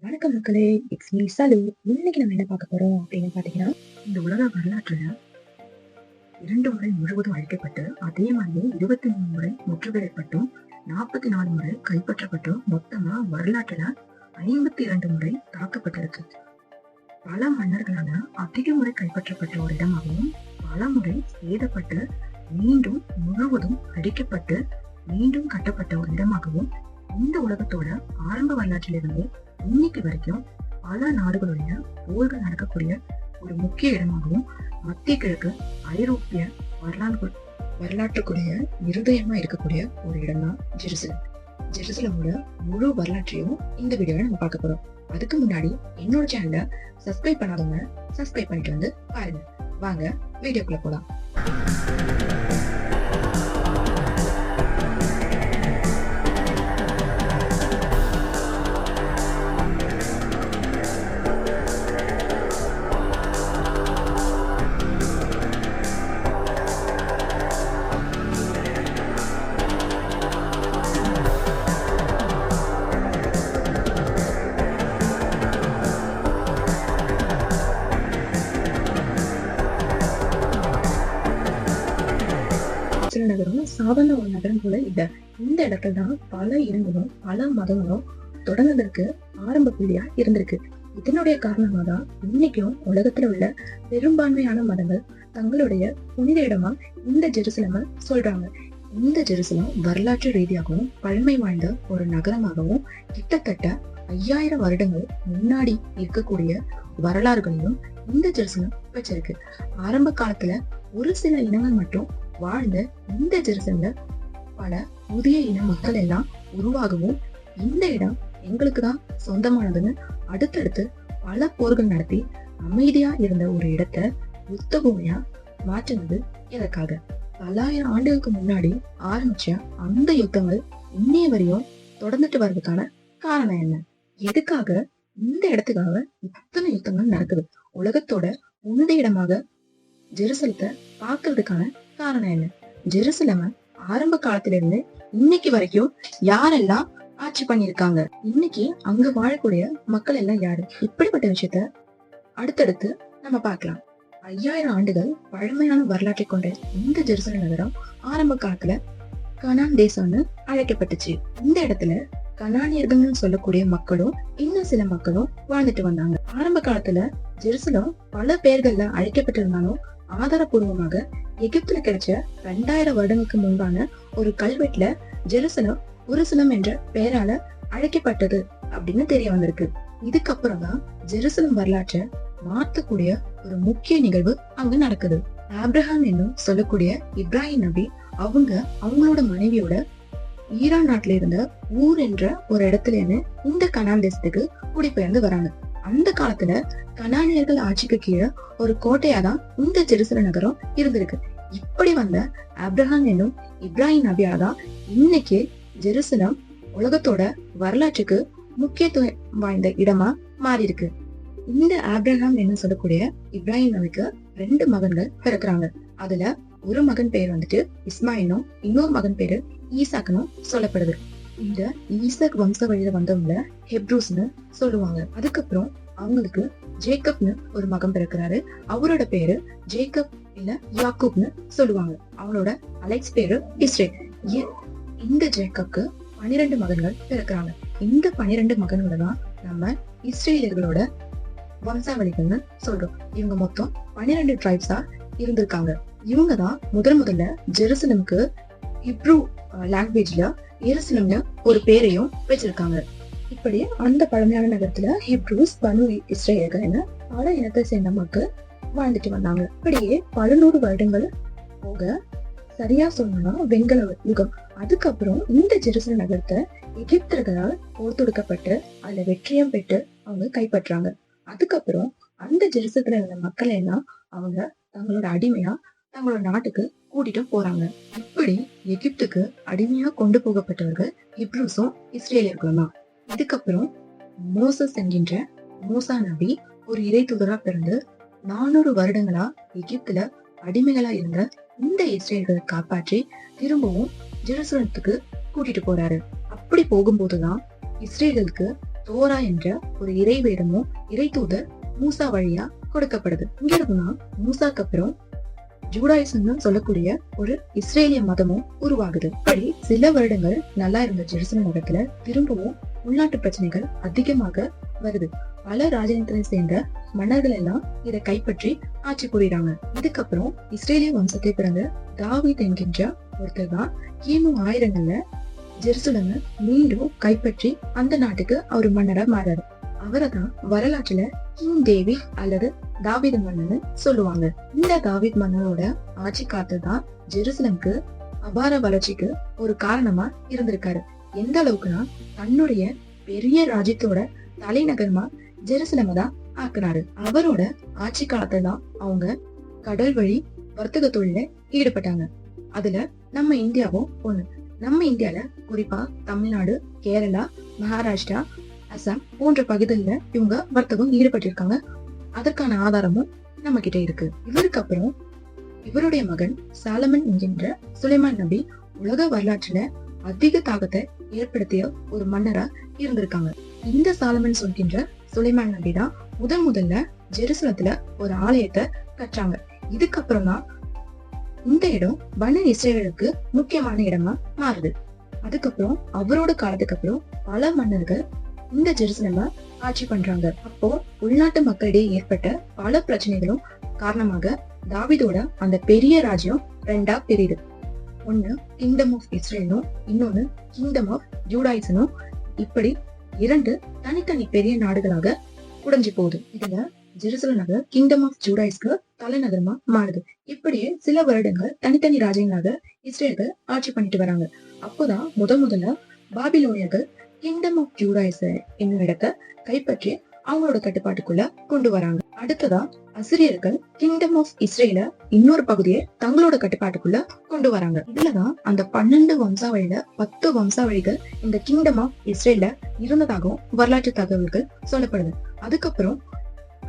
வணக்கம் மக்களே, it's me சலு. இன்னைக்கு நம்ம என்ன பார்க்க போறோம் அப்படின்னு பாத்தீங்கன்னா, இந்த உலக வரலாற்றுல 2 முறை முழுவதும் அழிக்கப்பட்டு, அதே மாதிரி 23 முறை முற்றுகையிடப்பட்டும், 44 முறை கைப்பற்றப்பட்டும், மொத்தமா வரலாற்றுல 52 முறை தாக்கப்பட்டிருக்கு. பல மன்னர்களால அதிக முறை கைப்பற்றப்பட்ட ஒரு இடமாகவும், பல முறை சேதப்பட்டு மீண்டும் முழுவதும் அழிக்கப்பட்டு மீண்டும் கட்டப்பட்ட ஒரு இடமாகவும் இந்த உலகத்தோட ஆரம்ப வரலாற்றிலிருந்து இன்னைக்கு வரைக்கும் பல நாடுகளுடைய போர்கள் நடக்கக்கூடிய ஒரு முக்கிய இடமாகவும், மத்திய கிழக்கு ஐரோப்பிய வரலாற்றுக்குரிய இருதயமா இருக்கக்கூடிய ஒரு இடம் தான் ஜெருசலம். ஜெருசலமோட முழு வரலாற்றையும் இந்த வீடியோல நம்ம பார்க்க போறோம். அதுக்கு முன்னாடி என்னோட சேனலை சப்ஸ்கிரைப் பண்ணாதவங்க சப்ஸ்கிரைப் பண்ணிட்டு வந்து பாருங்க. வாங்க வீடியோக்குள்ள போலாம். சில நகரம் சாதாரண ஒரு நகரம் போல இல்ல. இந்த இடத்துல தான் பல இனங்களும் பல மதங்களும் தொடங்குவதற்கு ஆரம்ப புள்ளியா இருந்திருக்கு. இதனுடைய காரணமா தான் இன்னைக்கும் உலகத்துல உள்ள பெரும்பான்மையான மதங்கள் தங்களுடைய புனித இடமா இந்த ஜெருசலமை சொல்றாங்க. இந்த ஜெருசலம் வரலாற்று ரீதியாகவும் பழமை வாய்ந்த ஒரு நகரமாகவும், கிட்டத்தட்ட 5000 வருடங்கள் முன்னாடி இருக்கக்கூடிய வரலாறுகளையும் இந்த ஜெருசலம் வச்சிருக்கு. ஆரம்ப காலத்துல ஒரு சில இனங்கள் மட்டும் வாழ்ந்த இந்த ஜெருசலம்ல பல புதிய இன மக்கள் எல்லாம் உருவாகவும், இந்த இடம் எங்களுக்கு தான் சொந்தமானதுன்னு அடுத்தடுத்து பல போர்கள் நடத்தி அமைதியா இருந்த ஒரு இடத்தை யுத்த பூமியா மாற்றினது எதற்காக? பல்லாயிரம் ஆண்டுகளுக்கு முன்னாடி ஆரம்பிச்ச அந்த யுத்தங்கள் இன்னைய வரையும் தொடர்ந்துட்டு வர்றதுக்கான காரணம் என்ன? எதுக்காக இந்த இடத்துக்காக இத்தனை யுத்தங்கள் நடக்குது? உலகத்தோட புனித இடமாக ஜெருசலத்தை பார்க்கறதுக்கான காரணம் என்ன? ஜெருசலம ஆரம்ப காலத்துல இருந்து இன்னைக்கு வரைக்கும் யாரெல்லாம் ஆட்சி பண்ணிருக்காங்க? இன்னைக்கு அங்க வாழக்கூடிய மக்கள் எல்லாம் யாரு? இப்படிப்பட்ட விஷயத்த அடுத்தடுத்து நம்ம பார்க்கலாம். 5000 ஆண்டுகள் பழமையான வரலாற்றை கொண்ட இந்த ஜெருசலம் நகரம் ஆரம்ப காலத்துல கனான் தேசம்னு அழைக்கப்பட்டுச்சு. இந்த இடத்துல கனானியர்கள் சொல்லக்கூடிய மக்களும் இன்னும் சில மக்களும் வாழ்ந்துட்டு வந்தாங்க. ஆரம்ப காலத்துல ஜெருசலம் பல பெயர்கள்ல அழைக்கப்பட்டிருந்தாலும், ஆதாரபூர்வமாக எகிப்துல கிடைச்ச 2000 வருடங்களுக்கு முன்பான ஒரு கல்வெட்டுல ஜெருசலம் உருசலம் என்ற பெயரால அழைக்கப்பட்டது அப்படின்னு தெரிய வந்திருக்கு. இதுக்கப்புறம் தான் ஜெருசலம் வரலாற்றை மாற்றக்கூடிய ஒரு முக்கிய நிகழ்வு அங்க நடக்குது. ஆப்ரஹாம் என்னும் சொல்லக்கூடிய இப்ராஹிம் நபி அவங்களோட மனைவியோட ஈரான் நாட்டுல இருந்த ஊர் என்ற ஒரு இடத்துல இருந்து இந்த கனான் தேசத்துக்கு குடிபெயர்ந்து வராங்க. அந்த காலத்துல கனானியர்கள் ஆட்சிக்கு கீழே ஒரு கோட்டையாதான் இந்த ஜெருசலம் நகரம் இருந்திருக்கு. இப்படி வந்த ஆப்ரஹாம் என்னும் இப்ராஹிம் நபியாதான் இன்னைக்கு ஜெருசலம் உலகத்தோட வரலாற்றுக்கு முக்கியத்துவம் வாய்ந்த இடமா மாறி இருக்கு. இந்த ஆப்ரஹாம் என்ன சொல்லக்கூடிய இப்ராஹிம் நபிக்கு 2 மகன்கள் பிறக்குறாங்க. அதுல ஒரு மகன் பேர் வந்துட்டு இஸ்மாயிலும், இன்னொரு மகன் பேரு ஈசாக்னும் சொல்லப்படுது. இந்த ஈசாக் வம்ச வழியில வந்தவங்கள ஹெப்ரூஸ்னு சொல்லுவாங்க. அதுக்கப்புறம் அவங்களுக்கு ஜேக்கப்னு ஒரு மகன் பிறக்கிறாரு. அவரோட பேரு ஜேக்கப் இல்ல யாக்கூப்னு சொல்லுவாங்க. அவனோட அலெக்ஸ் பேரு இஸ்ரேல். இந்த ஜேக்கப்க்கு 12 மகன்கள் பிறக்கிறாங்க. இந்த 12 மகன்களை தான் நம்ம இஸ்ரேலியர்களோட வம்சாவளிகள்னு சொல்றோம். இவங்க மொத்தம் 12 ட்ரைப்ஸா இருந்திருக்காங்க. இவங்கதான் முதல்ல ஜெருசலம்க்கு ஹிப்ரூ லாங்குவேஜ்ல எருசலம்னு ஒரு பேரையும் வச்சிருக்காங்க. இப்படி அந்த பழமையான நகரத்துல ஹிப்ரூஸ், பனு இஸ்ரேலர்கள் என பல இனத்தை சேர்ந்த மக்கள் வாழ்ந்துட்டு வந்தாங்க. இப்படியே 100 வருடங்கள் போக, சரியா சொல்லணும்னா வெண்கல யுகம். அதுக்கப்புறம் இந்த ஜெருசலம் நகரத்தை எகிப்தர்களால் போர் தொடுக்கப்பட்டு அதுல வெற்றியம் பெற்று அவங்க கைப்பற்றாங்க. அதுக்கப்புறம் அந்த ஜெருசலத்துல இருந்த மக்கள் எல்லாம் அவங்க தங்களோட அடிமையா தங்களோட நாட்டுக்கு கூட்டிட்டு போறாங்க. இப்படி எகிப்துக்கு அடிமையா கொண்டு போகப்பட்டவர்கள் ஹிப்ரூஸும் இஸ்ரேலியர்களும் தான். இதுக்கப்புறம் மோசஸ் என்கின்ற மூசா நபி ஒரு இறை தூதரா பிறந்து 400 வருடங்களா எகிப்துல அடிமைகளா இருந்த இந்த இஸ்ரேல்களை காப்பாற்றி திரும்பவும் ஜெருசலத்துக்கு கூட்டிட்டு போறாரு. அப்படி போகும்போதுதான் இஸ்ரேலுக்கு தோரா என்ற ஒரு இறை வேதமும் இறை தூதர் மூசா வழியா கொடுக்கப்படுது. இங்க இருக்குன்னா மூசாக்கு அப்புறம் ஜூடாயிசம்னு சொல்லக்கூடிய ஒரு இஸ்ரேலிய மதமும் உருவாகுது. இப்படி சில வருடங்கள் நல்லா இருந்த ஜெருசலம் நகரத்துல திரும்பவும் உள்நாட்டு பிரச்சனைகள் அதிகமாக வருது. பல ராஜ்யத்தை சேர்ந்த மன்னர்கள் எல்லாம் இதை கைப்பற்றி ஆட்சி புரியுறாங்க. இதுக்கப்புறம் இஸ்ரேலிய வம்சத்தை பிறந்த தாவீத் என்கின்ற ஒருத்தர் தான் கிமு 1000 ஜெருசலமை மீண்டும் கைப்பற்றி அந்த நாட்டுக்கு அவர் மன்னரா மாறாரு. அவரை தான் வரலாற்றுல கிங் டேவிட் அல்லது தாவீது மன்னன் சொல்லுவாங்க. இந்த தாவீத் மன்னரோட ஆட்சி காலத்துல தான் ஜெருசலம்க்கு அபார வளர்ச்சிக்கு ஒரு காரணமா இருந்திருக்காரு. எந்த அளவுக்குன்னா தன்னுடைய பெரிய ராஜ்யத்தோட தலைநகரமா ஜெருசலமை தான் ஆக்குனாரு. அவரோட ஆட்சி காலத்துல தான் அவங்க கடல் வழி வர்த்தக தொழில ஈடுபட்டாங்க. அதுல நம்ம இந்தியாவும் ஒண்ணு. நம்ம இந்தியால குறிப்பா தமிழ்நாடு, கேரளா, மகாராஷ்டிரா, அசாம் போன்ற பகுதிகளில் இவங்க வர்த்தகம் ஈடுபட்டிருக்காங்க. அதற்கான ஆதாரமும் நம்ம கிட்ட இருக்கு. இவருக்கு அப்புறம் இவருடைய மகன் சாலமன் என்கின்ற சுலைமான் நபி உலக வரலாற்றுல அதிக தாக்கத்தை ஏற்படுத்திய ஒரு மன்னரா இருந்திருக்காங்க. இந்த சாலமன் சொல்கின்ற சுலைமான் நபி தான் முதல்ல ஜெருசலத்துல ஒரு ஆலயத்தை கட்டுறாங்க. இதுக்கப்புறம் தான் இந்த இடம் பனு இஸ்ரேலுக்கு முக்கியமான இடமா மாறுது. அதுக்கப்புறம் அவரோட காலத்துக்கு அப்புறம் பல மன்னர்கள் இந்த ஜெருசலமை ஆட்சி பண்றாங்க. அப்போ உள்நாட்டு மக்களிடையே ஏற்பட்ட பல பிரச்சனைகளும் காரணமாக தாவீதோட அந்த பெரிய ராஜ்யம் 2ஆ பிரியுது. ஒண்ணு கிங்டம் ஆஃப் இஸ்ரேலும் இன்னொன்னு கிங்டம் ஆஃப் ஜூடாயிசனும். இப்படி 2 தனித்தனி பெரிய நாடுகளாக உடைஞ்சு போகுது. இதுல ஜெருசலம் நகர் கிங்டம் ஆஃப் ஜூடாயிஸ்க்கு தலைநகரமா மாறுது. இப்படியே சில வருடங்கள் தனித்தனி ராஜ்யங்களாக இஸ்ரேல்கள் ஆட்சி பண்ணிட்டு வராங்க. அப்போதான் முதல்ல பாபிலோனியர்கள் கிங்டம் ஆஃப் ஜூடாயிஸ் என்னும் இடத்தை கைப்பற்றி அவங்களோட கட்டுப்பாட்டுக்குள்ள கொண்டு வராங்க. அடுத்ததா அசிரியர்கள் கிங்டம் ஆஃப் இஸ்ரேல இன்னொரு பகுதியை தங்களோட கட்டுப்பாட்டுக்குள்ள கொண்டு வராங்க. இதுலதான் அந்த 12 வம்சாவளியில 10 வம்சாவளிகள் இந்த கிங்டம் ஆஃப் இஸ்ரேல இருந்ததாகவும் வரலாற்று தகவல்கள் சொல்லப்படுது. அதுக்கப்புறம்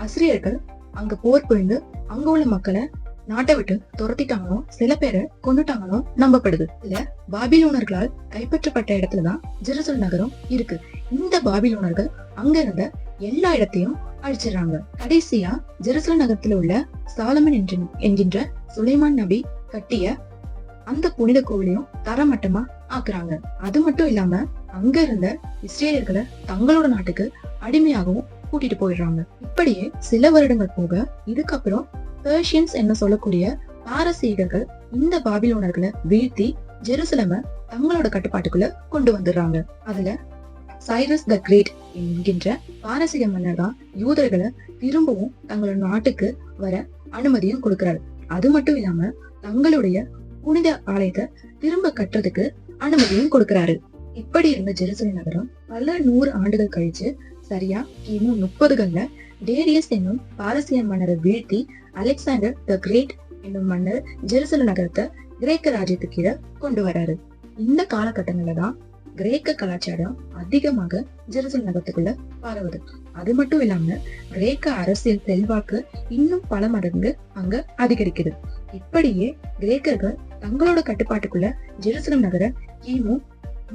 அசிரியர்கள் அங்க போர் புரிந்து அங்க உள்ள மக்களை நாட்டை விட்டு துரத்திட்டாங்களோ, சில பேரை கொண்டுட்டாங்களோ நம்பப்படுது. இல்ல பாபிலோனர்களால் கைப்பற்றப்பட்ட இடத்துலதான் ஜெருசலம் நகரம் இருக்கு. இந்த பாபிலோனர்கள் அங்க இருந்த எல்லா இடத்தையும் அழிச்சிடறாங்க. கடைசியா ஜெருசலம் நகரத்துல உள்ள சாலமன் என்கின்ற சுலைமான் நபி கட்டிய அந்த புனித கோவிலையும் தரமட்டமா ஆக்குறாங்க. அது மட்டும் இல்லாம அங்க இருந்த இஸ்ரேலியர்களை தங்களோட நாட்டுக்கு அடிமையாகவும் கூட்டிட்டு போயிடுறாங்க. இப்படியே சில வருடங்கள் போக இதுக்கப்புறம் பெர்ஷியன்ஸ் என்ன சொல்லக்கூடிய பாரசீகர்கள் இந்த பாபிலோனர்களை வீழ்த்தி ஜெருசலமை தங்களோட கட்டுப்பாட்டுக்குள்ள கொண்டு வந்துடுறாங்க. அதுல சைரஸ் த கிரேட் என்கின்ற பாரசீக மன்னர் தான் யூதர்களை திரும்பவும் தங்களோட நாட்டுக்கு வர அனுமதியும் கொடுக்கிறாரு. அது மட்டும் இல்லாம தங்களுடைய புனித ஆலயத்தை திரும்ப கட்டுறதுக்கு அனுமதியும் கொடுக்கிறாரு. இப்படி இருந்த ஜெருசலம் நகரம் பல 100 ஆண்டுகள் கழிச்சு சரியா கிமு 30கள்ல டேரியஸ் என்னும் பாரசீக மன்னரை வீழ்த்தி அலெக்சாண்டர் த கிரேட் என்னும் மன்னர் ஜெருசலம் நகரத்தை கிரேக்க ராஜ்யத்துக்கு கீழே கொண்டு வராரு. இந்த காலகட்டங்கள்ல தான் கிரேக்க கலாச்சாரம் அதிகமாக ஜெருசலம் நகரத்துக்குள்ள பரவுது. அது மட்டும் இல்லாம கிரேக்க அரசியல் செல்வாக்கு இன்னும் பல மடங்கு அங்க அதிகரிக்குது. இப்படியே கிரேக்கர்கள் தங்களோட கட்டுப்பாட்டுக்குள்ள ஜெருசலம் நகர கிமு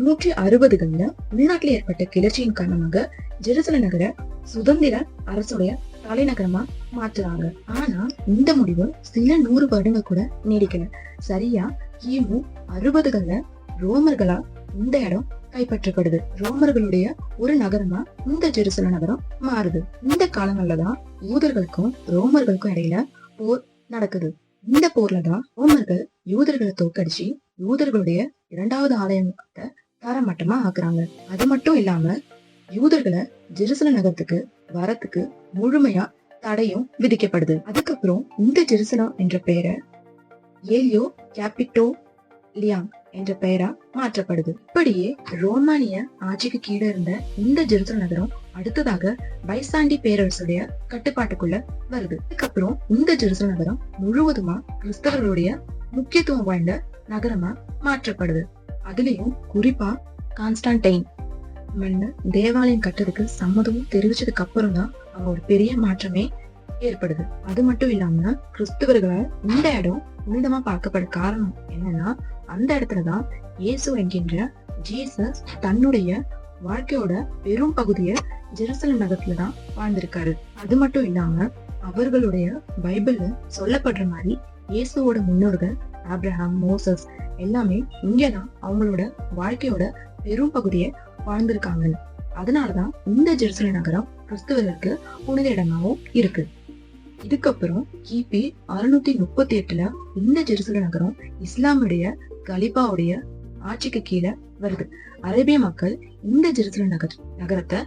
160கள்ல உள்நாட்டில் ஏற்பட்ட கிளர்ச்சியின் காரணமாக ஜெருசலம் நகர சுதந்திர அரசுடைய தலைநகரமா மாற்றுறாங்க. ஆனா இந்த முடிவு சில 100 வருடங்கள் கூட நீடிக்கல. சரியா கிமு 60கள்ல ரோமர்களால் இந்த இடம் கைப்பற்றப்படுது. ரோமர்களுடைய ஒரு நகரமா இந்த ஜெருசலம் நகரம் மாறுது. இந்த காலங்கள்லதான் யூதர்களுக்கும் ரோமர்களுக்கும் இடையில போர் நடக்குது. இந்த போர்ல தான் ரோமர்கள் யூதர்களை தோக்கடிச்சு யூதர்களுடைய 2வது ஆலயத்தை தரமட்டமா ஆக்குறாங்க. அது மட்டும் இல்லாம யூதர்களை ஜெருசலம் நகரத்துக்கு வரத்துக்கு முழுமையா தடையும் விதிக்கப்படுது. அதுக்கப்புறம் இந்த ஜெருசலம் என்ற பெயரை ஏலியோ கேபிட்டோலியாம் என்ற பெயரா மாற்றப்படுது. இப்படியே ரோமானிய ஆட்சிக்கு கீழே இருந்த இந்த ஜெருசலம் நகரம் அடுத்ததாக பைசாண்டி பேரரசுடைய கட்டுப்பாட்டுக்குள்ள வருது. அதுக்கப்புறம் இந்த ஜெருசலம் நகரம் முழுவதுமா கிறிஸ்தவர்களுடைய முக்கியத்துவம் வாய்ந்த நகரமா மாற்றப்படுது. அதுலயும் குறிப்பா கான்ஸ்டான்டைன் மன்னர் தேவாலயம் கட்டுறதுக்கு சம்மதமும் தெரிவிச்சதுக்கு அப்புறம் தான் அங்க ஒரு பெரிய மாற்றமே ஏற்படுது. அது மட்டும் இல்லாம கிறிஸ்தவர்களால் இந்த இடம் புனிதமா பார்க்கப்பட காரணம் என்னன்னா அந்த இடத்துலதான் இயேசு என்கின்ற ஜீசஸ் தன்னுடைய வாழ்க்கையோட பெரும் பகுதிய ஜெருசலம் நகரத்துல தான் வாழ்ந்திருக்காரு. அது மட்டும் இல்லாம அவர்களுடைய பைபிள்ல சொல்லப்படுற மாதிரி இயேசுவோட முன்னோர்கள் ஆபிரகாம், மோசஸ் எல்லாமே இங்கதான் அவங்களோட வாழ்க்கையோட பெரும் பகுதியை வாழ்ந்திருக்காங்க. அதனாலதான் இந்த ஜெருசலம் நகரம் கிறிஸ்தவர்களுக்கு புனித இடமாவும் இருக்கு. இதுக்கப்புறம் கிபி 638 இந்த ஜெருசலம் நகரம் இஸ்லாமுடைய கலிபாவுடைய ஆட்சிக்கு கீழே வருது. அரேபிய மக்கள் இந்த ஜெருசலம் நகரத்தை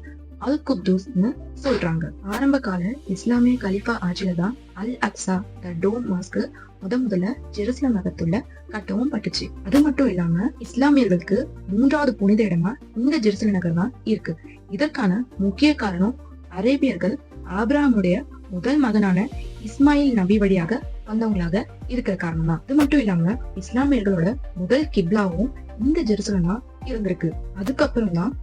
அல் குத்தூஸ்னு சொல்றாங்க. ஆரம்ப கால இஸ்லாமிய கலிஃபா ஆட்சியில தான் அல் அக்ஸா த டோம் மாஸ்க் முதல்ல ஜெருசலம் நகரத்துல கட்டவும் பட்டுச்சு. அது மட்டும் இல்லாம இஸ்லாமியர்களுக்கு 3வது புனித இடமா இந்த ஜெருசலம் நகரம் தான் இருக்கு. இதற்கான முக்கிய காரணம் அரேபியர்கள் ஆபிரகாமுடைய முதல் மகனான இஸ்மாயில் நபி வழியாக வந்தவங்களாக இருக்கிற காரணம் தான். அது மட்டும் இல்லாம இஸ்லாமியர்களோட முதல் கிப்லாவும் இந்த ஜெருசலம் தான் இருந்திருக்கு. அதுக்கப்புறம் தான்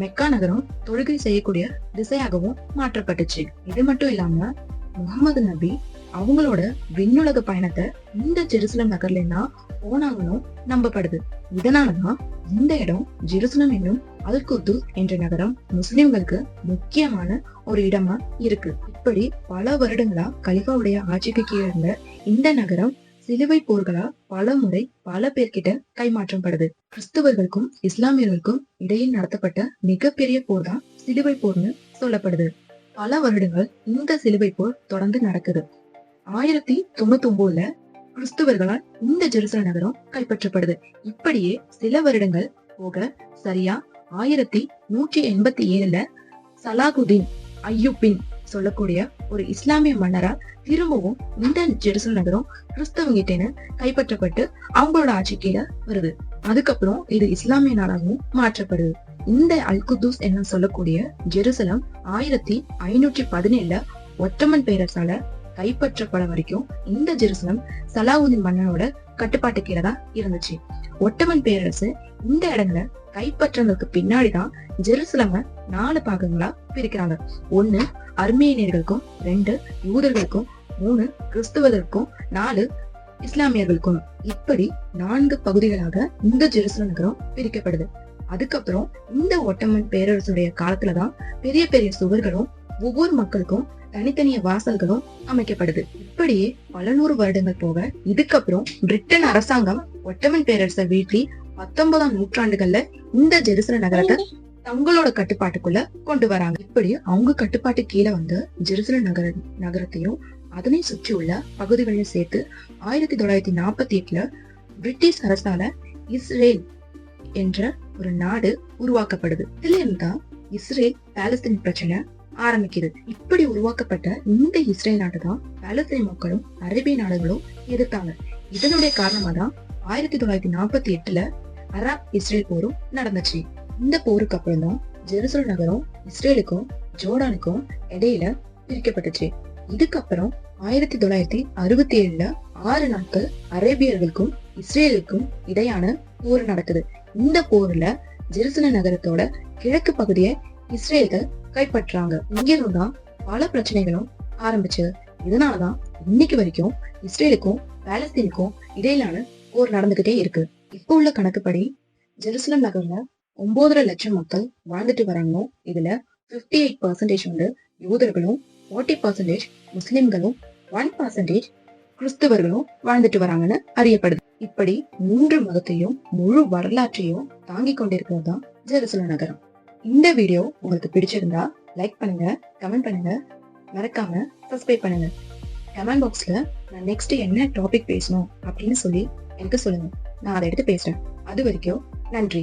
மெக்கா நகரம் தொழுகை செய்யக்கூடிய திசையாகவும் மாற்றப்பட்டுச்சு. இது மட்டும் இல்லாம முகமது நபி அவங்களோட விண்ணுலக பயணத்தை இந்த ஜெருசலம் நகர்ல தான் போனாங்கன்னு நம்பப்படுது. இதனாலதான் இந்த இடம் ஜெருசலம் என்னும் அல் குத்தூஸ் என்ற நகரம் முஸ்லிம்களுக்கு முக்கியமான ஒரு இடமா இருக்கு. இப்படி பல வருடங்களா கலிஃபாவுடைய ஆட்சிக்கு கீழே இருந்த இந்த நகரம் சிலுவை போர்களா பல முறை பல பேர்கிட்ட கைமாற்றப்படுது. கிறிஸ்துவர்களுக்கும் இஸ்லாமியர்களுக்கும் இடையில் நடத்தப்பட்ட மிகப்பெரிய போர் தான் சிலுவை போர்னு சொல்லப்படுது. பல வருடங்கள் இந்த சிலுவை போர் தொடர்ந்து நடக்குது. 1099 கிறிஸ்துவர்களால் இந்த ஜெருசலம் நகரம் கைப்பற்றப்படுது. இப்படியே சில வருடங்கள் போக சரியா 1187 சலாகுதீன் ஐயூப்பின் சொல்லக்கூடிய ஒரு இஸ்லாமிய மன்னரா திரும்பவும் இந்த ஜெருசலம் நகரம் கிறிஸ்தவங்கிட்டேன்னு கைப்பற்றப்பட்டு அவங்களோட ஆட்சி கீழே வருது. அதுக்கப்புறம் இது இஸ்லாமிய நாடாகவும் மாற்றப்படுது. இந்த அல் குத்தூஸ் என்ன சொல்லக்கூடிய ஜெருசலம் 1517 ஒட்டமன் பேரரசால கைப்பற்றப்பட வரைக்கும் இந்த ஜெருசலம் சலாவுதீன் மன்னனோட கட்டுப்பாட்டு கீழே தான் இருந்துச்சு. ஒட்டமன் பேரரசு இந்த இடங்களை கைப்பற்றதுக்கு பின்னாடிதான் ஜெருசலம 4 பாகங்களா பிரிக்கிறாங்க. 1 அர்மேனியர்களுக்கும், 2 யூதர்களுக்கும், 3 கிறிஸ்துவர்களுக்கும், 4 இஸ்லாமியர்களுக்கும். இப்படி 4 பகுதிகளாக இந்த ஜெருசலம் நகரம் பிரிக்கப்படுது. அதுக்கப்புறம் இந்த ஒட்டமன் பேரரசுடைய காலத்துலதான் பெரிய பெரிய சுவர்களும் ஒவ்வொரு மக்களுக்கும் தனித்தனிய வாசல்களும் அமைக்கப்படுது. இப்படியே பல நூறு வருடங்கள் போக இதுக்கப்புறம் பிரிட்டன் அரசாங்கம் ஒட்டமன் பேரரசை வீழ்த்தி 19ஆம் நூற்றாண்டுகள்ல இந்த ஜெருசலம் நகரத்தை தங்களோட கட்டுப்பாட்டுக்குள்ள கொண்டு வராங்க. இப்படி அவங்க கட்டுப்பாட்டு கீழே வந்து ஜெருசலம் நகரத்தையும் அதனை சுற்றி உள்ள பகுதிகளையும் சேர்த்து 1948 பிரிட்டிஷ் அரசால இஸ்ரேல் என்ற ஒரு நாடு உருவாக்கப்படுது. இதுல இருந்தா இஸ்ரேல் பாலஸ்தீன் பிரச்சனை ஆரம்பிக்குது. இப்படி உருவாக்கப்பட்ட இந்த இஸ்ரேல் நாட்டை தான் பாலஸ்தீன் மக்களும் அரேபிய நாடுகளும் எதிர்த்தாங்க. இதனுடைய காரணமா தான் 1948 அரப் இஸ்ரேல் போரும் நடந்துச்சு. இந்த போருக்கு அப்புறம் தான் ஜெருசலம் நகரம் இஸ்ரேலுக்கும் ஜோர்டானுக்கும் இடையில பிரிக்கப்பட்டுச்சு. இதுக்கப்புறம் 1967 6 நாட்கள் அரேபியர்களுக்கும் இஸ்ரேலுக்கும் இடையான போர் நடக்குது. இந்த போர்ல ஜெருசலம் நகரத்தோட கிழக்கு பகுதியை இஸ்ரேல்கள் கைப்பற்றாங்க. இங்கிருந்தான் பல பிரச்சனைகளும் ஆரம்பிச்சது. இதனாலதான் இன்னைக்கு வரைக்கும் இஸ்ரேலுக்கும் பாலஸ்தீனுக்கும் இடையிலான போர் நடந்துகிட்டே இருக்கு. இப்ப உள்ள கணக்குப்படி ஜெருசலம் நகர்ல 9.5 லட்சம் மக்கள் வாழ்ந்துட்டு வராங்க. இதுல 58% வந்து யூதர்களும், 40% முஸ்லிம்களும், 1% கிறிஸ்தவர்களும் வாழ்ந்துட்டு வராங்கன்னு அறியப்படுது. இப்படி 3 மதத்தையும் முழு வரலாற்றையும் தாங்கி கொண்டிருக்கிறது தான் ஜெருசலம் நகரம். இந்த வீடியோ உங்களுக்கு பிடிச்சிருந்தா லைக் பண்ணுங்க, கமெண்ட் பண்ணுங்க, மறக்காம சப்ஸ்கிரைப் பண்ணுங்க. கமெண்ட் பாக்ஸ்ல நான் நெக்ஸ்ட் என்ன டாபிக் பேசணும் அப்படின்னு சொல்லி எனக்கு சொல்லுங்க. நான் அதை எடுத்து பேசுறேன். அது வரைக்கும் நன்றி.